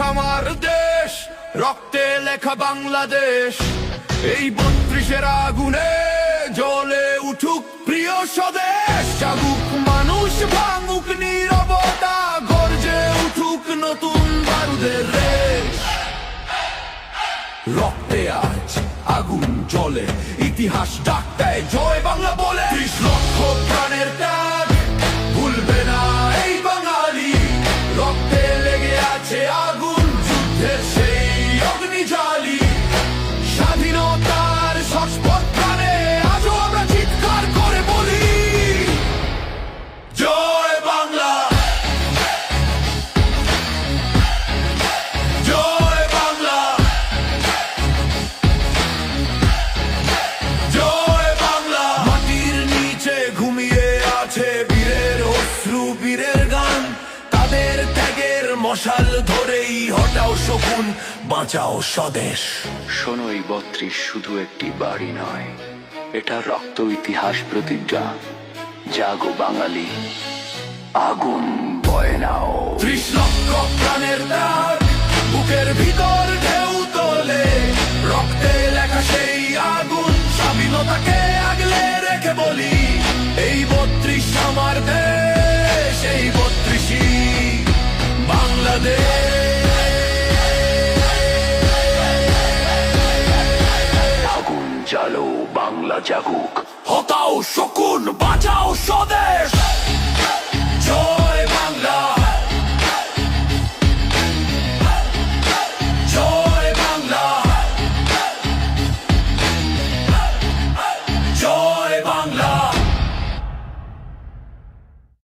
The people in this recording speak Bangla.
আমার দেশ, রক্তে লেখা বাংলাদেশ। এই 32-এর আগুনে জ্বলে উঠুক প্রিয় স্বদেশ। জাগুক মানুষ, ভাঙুক নীরবতা, গর্জে উঠুক নতুন বারুদের রেশ। রক্তে আজ আগুন জ্বলে, ইতিহাস ডাক দেয় জয় বাংলা বলে। 30 লক্ষ প্রাণের ত্যাগ ভুলবে না এই বাঙালি। রক্তে লেগে আছে আগুন, যুদ্ধের সেই অগ্নিজ্বালি। স্বাধীনতার শপথ প্রাণে আজও আমরা চিৎকার করে বলি, জয় বাংলা, জয় বাংলা, জয় বাংলা। মাটির নিচে ঘুমিয়ে আছে বীরের অশ্রু, বীরের গান। তাদের ত্যাগের মশাল ধরেই হটাও শকুন, বাঁচাও স্বদেশ। শোনো, এই 32 শুধু একটি বাড়ি নয়, এটা রক্ত ইতিহাস প্রতিজ্ঞা। জাগো বাঙালি, আগুন বয়ে নাও। 30 লক্ষ প্রাণের ত্যাগ বুকের ভিতর ঢেউ তোলে, রক্তে লেখা সেই আগুন, স্বাধীনতাকে আগলে রেখে বলি, এই 32 আমার দেশ, এই 32ই বাংলাদেশ। আগুন জ্বালো, বাংলা জাগুক।